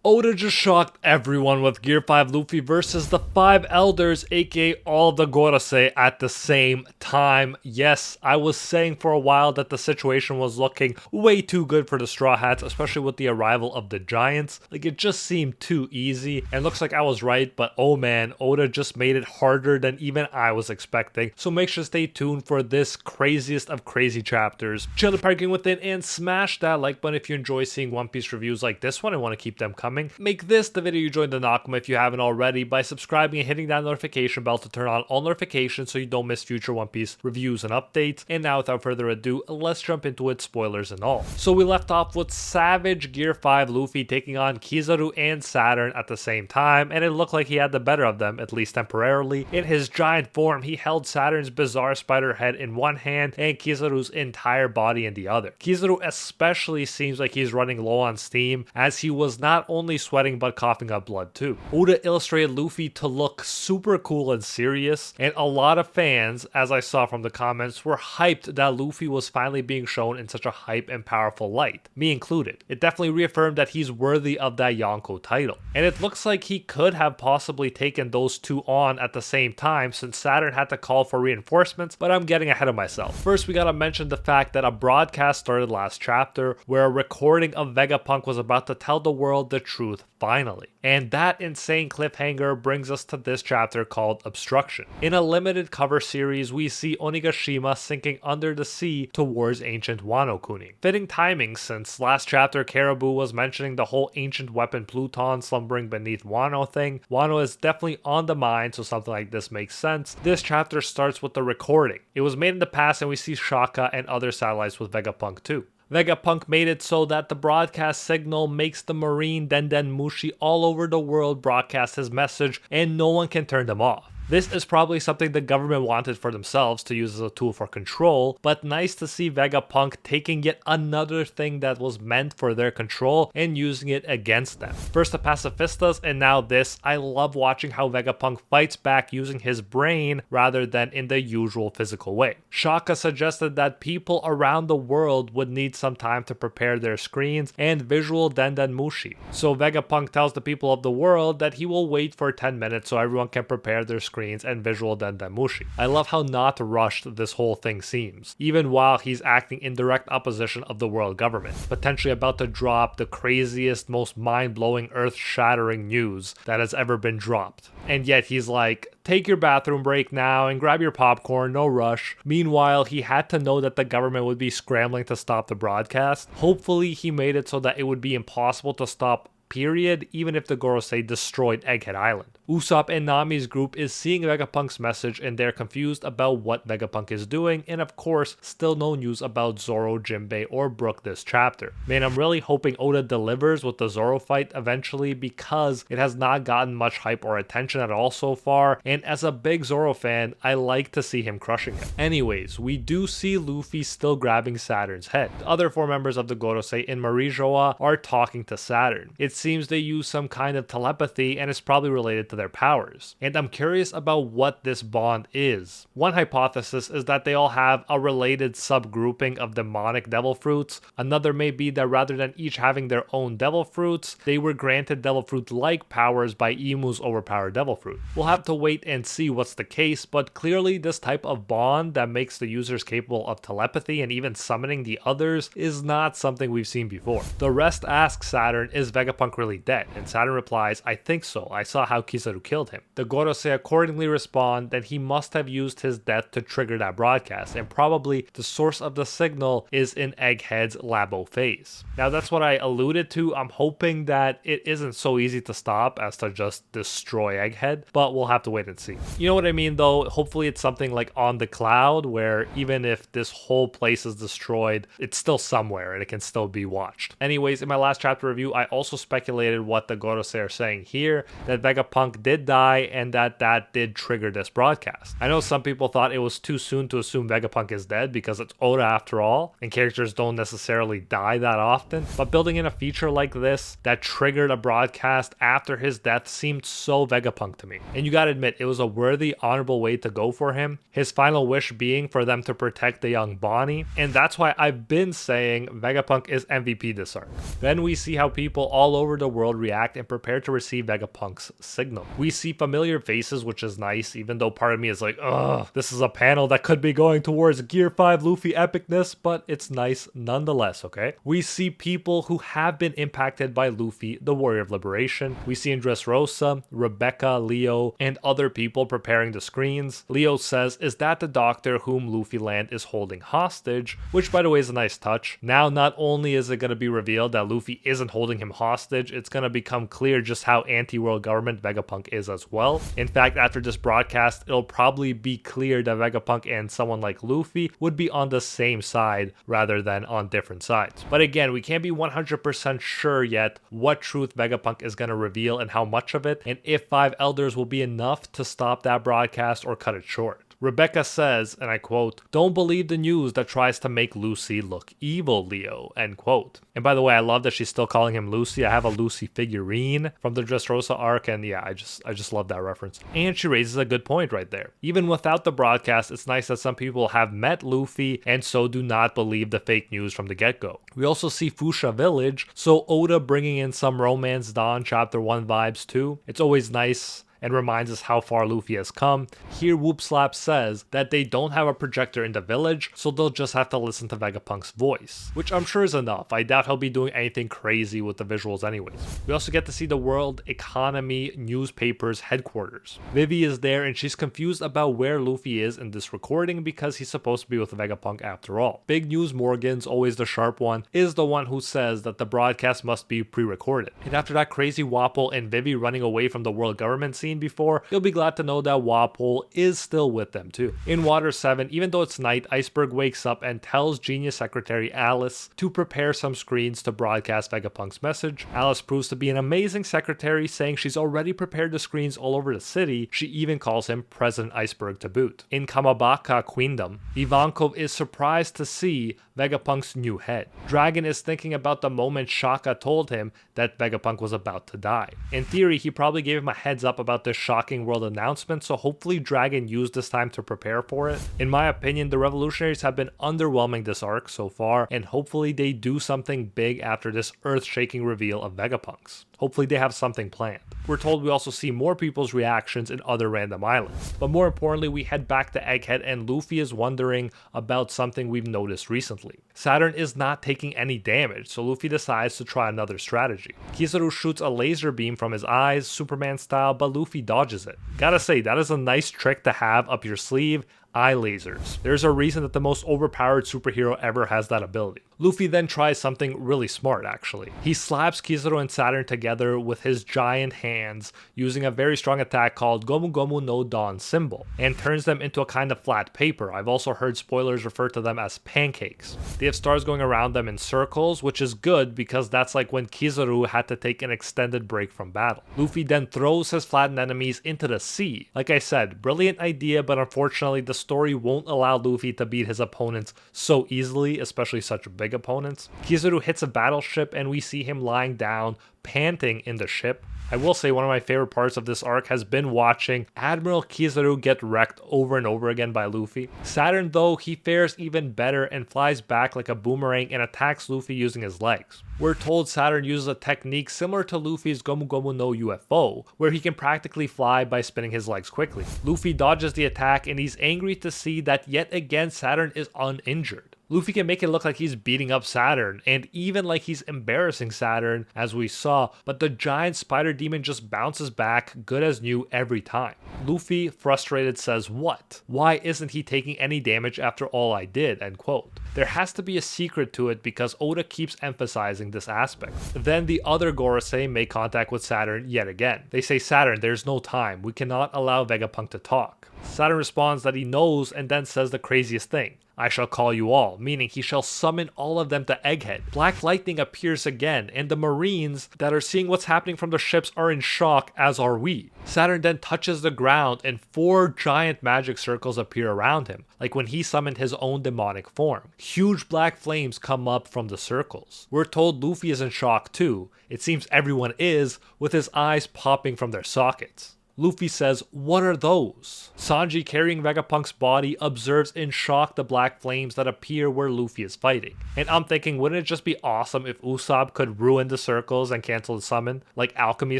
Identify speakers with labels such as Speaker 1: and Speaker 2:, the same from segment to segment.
Speaker 1: Oda just shocked everyone with Gear 5 Luffy versus the 5 Elders, aka all the Gorosei, at the same time. Yes, I was saying for a while that the situation was looking way too good for the Straw Hats, especially with the arrival of the Giants. Like, it just seemed too easy, and looks like I was right, but oh man, Oda just made it harder than even I was expecting. So make sure to stay tuned for this craziest of crazy chapters. Chill the parking within and smash that like button if you enjoy seeing One Piece reviews like this one and want to keep them coming. Make this the video you join the Nakama if you haven't already by subscribing and hitting that notification bell to turn on all notifications so you don't miss future One Piece reviews and updates. And now without further ado, let's jump into it, spoilers and all. So we left off with Savage Gear 5 Luffy taking on Kizaru and Saturn at the same time, and it looked like he had the better of them, at least temporarily. In his giant form, he held Saturn's bizarre spider head in one hand and Kizaru's entire body in the other. Kizaru especially seems like he's running low on steam, as he was not only sweating but coughing up blood too. Oda illustrated Luffy to look super cool and serious, and a lot of fans, as I saw from the comments, were hyped that Luffy was finally being shown in such a hype and powerful light, me included. It definitely reaffirmed that he's worthy of that Yonko title, and it looks like he could have possibly taken those two on at the same time since Saturn had to call for reinforcements, but I'm getting ahead of myself. First, we gotta mention the fact that a broadcast started last chapter where a recording of Vegapunk was about to tell the world the truth finally. And that insane cliffhanger brings us to this chapter called Obstruction. In a limited cover series, we see Onigashima sinking under the sea towards ancient Wano Kuni. Fitting timing since last chapter Caribou was mentioning the whole ancient weapon Pluton slumbering beneath Wano thing. Wano is definitely on the mind, so something like this makes sense. This chapter starts with the recording. It was made in the past and we see Shaka and other satellites with Vegapunk too. Vegapunk made it so that the broadcast signal makes the Marine Denden Mushi all over the world broadcast his message and no one can turn them off. This is probably something the government wanted for themselves to use as a tool for control, but nice to see Vegapunk taking yet another thing that was meant for their control and using it against them. First the pacifistas and now this. I love watching how Vegapunk fights back using his brain rather than in the usual physical way. Shaka suggested that people around the world would need some time to prepare their screens and visual Denden Mushi. So Vegapunk tells the people of the world that he will wait for 10 minutes so everyone can prepare their screens and visual Denden Mushi. I love how not rushed this whole thing seems, even while he's acting in direct opposition of the world government, potentially about to drop the craziest, most mind-blowing, earth-shattering news that has ever been dropped. And yet he's like, take your bathroom break now and grab your popcorn, no rush. Meanwhile, he had to know that the government would be scrambling to stop the broadcast. Hopefully he made it so that it would be impossible to stop, period, even if the Gorosei destroyed Egghead Island. Usopp and Nami's group is seeing Vegapunk's message and they're confused about what Vegapunk is doing, and of course, still no news about Zoro, Jinbei, or Brook this chapter. Man, I'm really hoping Oda delivers with the Zoro fight eventually because it has not gotten much hype or attention at all so far, and as a big Zoro fan, I like to see him crushing it. Anyways, we do see Luffy still grabbing Saturn's head. The other 4 members of the Gorosei in Marijoa are talking to Saturn. It seems they use some kind of telepathy and it's probably related to their powers. And I'm curious about what this bond is. One hypothesis is that they all have a related subgrouping of demonic devil fruits. Another may be that rather than each having their own devil fruits, they were granted devil fruit-like powers by Imu's overpowered devil fruit. We'll have to wait and see what's the case, but clearly this type of bond that makes the users capable of telepathy and even summoning the others is not something we've seen before. The rest ask Saturn, is Vegapunk really dead? And Saturn replies, I think so. I saw how Kizaru killed him. The Gorosei accordingly respond that he must have used his death to trigger that broadcast, and probably the source of the signal is in Egghead's Labo phase. Now that's what I alluded to. I'm hoping that it isn't so easy to stop as to just destroy Egghead, but we'll have to wait and see. You know what I mean though? Hopefully it's something like on the cloud where even if this whole place is destroyed, it's still somewhere and it can still be watched. Anyways, in my last chapter review, I also speculated what the Gorosei are saying here, that Vegapunk did die and that did trigger this broadcast. I know some people thought it was too soon to assume Vegapunk is dead because it's Oda after all, and characters don't necessarily die that often, but building in a feature like this that triggered a broadcast after his death seemed so Vegapunk to me. And you gotta admit, it was a worthy, honorable way to go for him, his final wish being for them to protect the young Bonnie, and that's why I've been saying Vegapunk is MVP this arc. Then we see how people all over the world react and prepare to receive Vegapunk's signal. We see familiar faces, which is nice, even though part of me is like, ugh, this is a panel that could be going towards Gear 5 Luffy epicness, but it's nice nonetheless, okay? We see people who have been impacted by Luffy, the Warrior of Liberation. We see Dressrosa, Rebecca, Leo, and other people preparing the screens. Leo says, is that the doctor whom Luffy Land is holding hostage? Which, by the way, is a nice touch. Now, not only is it going to be revealed that Luffy isn't holding him hostage, it's going to become clear just how anti-world government Vegapunk is as well. In fact, after this broadcast, it'll probably be clear that Vegapunk and someone like Luffy would be on the same side rather than on different sides. But again, we can't be 100% sure yet what truth Vegapunk is going to reveal and how much of it, and if 5 elders will be enough to stop that broadcast or cut it short. Rebecca says, and I quote, "Don't believe the news that tries to make Lucy look evil, Leo," end quote. And by the way, I love that she's still calling him Lucy. I have a Lucy figurine from the Dressrosa arc, and yeah, I just love that reference. And she raises a good point right there. Even without the broadcast, it's nice that some people have met Luffy and so do not believe the fake news from the get-go. We also see Fuchsia Village, so Oda bringing in some Romance Dawn Chapter 1 vibes too. It's always nice and reminds us how far Luffy has come. Here, Whoop Slap says that they don't have a projector in the village, so they'll just have to listen to Vegapunk's voice, which I'm sure is enough. I doubt he'll be doing anything crazy with the visuals anyways. We also get to see the World Economy newspaper's headquarters. Vivi is there and she's confused about where Luffy is in this recording because he's supposed to be with Vegapunk after all. Big News Morgan's, always the sharp one, is the one who says that the broadcast must be pre-recorded. And after that crazy Wapol and Vivi running away from the world government scene before, you'll be glad to know that Wapol is still with them too. In Water 7, even though it's night, Iceberg wakes up and tells Genius Secretary Alice to prepare some screens to broadcast Vegapunk's message. Alice proves to be an amazing secretary, saying she's already prepared the screens all over the city. She even calls him President Iceberg to boot. In Kamabaka Queendom, Ivankov is surprised to see Vegapunk's new head. Dragon is thinking about the moment Shaka told him that Vegapunk was about to die. In theory, he probably gave him a heads up about this shocking world announcement, so hopefully Dragon used this time to prepare for it. In my opinion, the revolutionaries have been underwhelming this arc so far, and hopefully they do something big after this earth-shaking reveal of Vegapunk's. Hopefully they have something planned. We're told we also see more people's reactions in other random islands. But more importantly, we head back to Egghead and Luffy is wondering about something we've noticed recently. Saturn is not taking any damage, so Luffy decides to try another strategy. Kizaru shoots a laser beam from his eyes, Superman style, but Luffy dodges it. Gotta say, that is a nice trick to have up your sleeve. Eye lasers. There's a reason that the most overpowered superhero ever has that ability. Luffy then tries something really smart actually. He slaps Kizaru and Saturn together with his giant hands using a very strong attack called Gomu Gomu no Dawn symbol and turns them into a kind of flat paper. I've also heard spoilers refer to them as pancakes. They have stars going around them in circles, which is good because that's like when Kizaru had to take an extended break from battle. Luffy then throws his flattened enemies into the sea. Like I said, brilliant idea, but unfortunately the story won't allow Luffy to beat his opponents so easily, especially such big opponents. Kizaru hits a battleship and we see him lying down, panting in the ship. I will say one of my favorite parts of this arc has been watching Admiral Kizaru get wrecked over and over again by Luffy. Saturn though, he fares even better and flies back like a boomerang and attacks Luffy using his legs. We're told Saturn uses a technique similar to Luffy's Gomu Gomu no UFO, where he can practically fly by spinning his legs quickly. Luffy dodges the attack and he's angry to see that yet again Saturn is uninjured. Luffy can make it look like he's beating up Saturn, and even like he's embarrassing Saturn, as we saw, but the giant spider demon just bounces back, good as new every time. Luffy, frustrated, says, "What? Why isn't he taking any damage after all I did?" End quote. There has to be a secret to it because Oda keeps emphasizing this aspect. Then the other Gorosei make contact with Saturn yet again. They say, "Saturn, there's no time. We cannot allow Vegapunk to talk." Saturn responds that he knows and then says the craziest thing. "I shall call you all," meaning he shall summon all of them to Egghead. Black lightning appears again, and the Marines that are seeing what's happening from the ships are in shock, as are we. Saturn then touches the ground, and 4 giant magic circles appear around him, like when he summoned his own demonic form. Huge black flames come up from the circles. We're told Luffy is in shock too. It seems everyone is, with his eyes popping from their sockets. Luffy says, "What are those?" Sanji, carrying Vegapunk's body, observes in shock the black flames that appear where Luffy is fighting. And I'm thinking, wouldn't it just be awesome if Usopp could ruin the circles and cancel the summon, like alchemy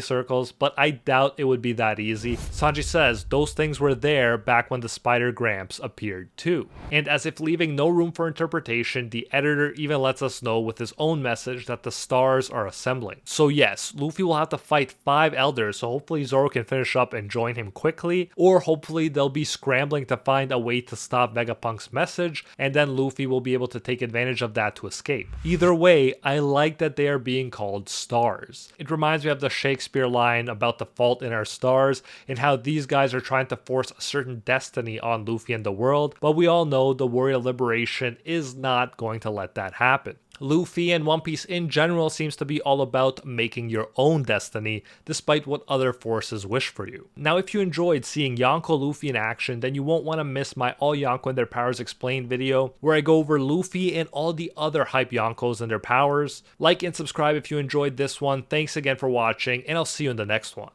Speaker 1: circles? But I doubt it would be that easy. Sanji says those things were there back when the Spider Gramps appeared too. And as if leaving no room for interpretation, the editor even lets us know with his own message that the stars are assembling. So yes, Luffy will have to fight 5 elders, so hopefully Zoro can finish up and join him quickly, or hopefully they'll be scrambling to find a way to stop Vegapunk's message, and then Luffy will be able to take advantage of that to escape. Either way, I like that they are being called stars. It reminds me of the Shakespeare line about the fault in our stars, and how these guys are trying to force a certain destiny on Luffy and the world, but we all know the Warrior Liberation is not going to let that happen. Luffy and One Piece in general seems to be all about making your own destiny, despite what other forces wish for you. Now, if you enjoyed seeing Yonko Luffy in action, then you won't want to miss my All Yonko and Their Powers Explained video, where I go over Luffy and all the other hype Yonkos and their powers. Like and subscribe if you enjoyed this one. Thanks again for watching, and I'll see you in the next one.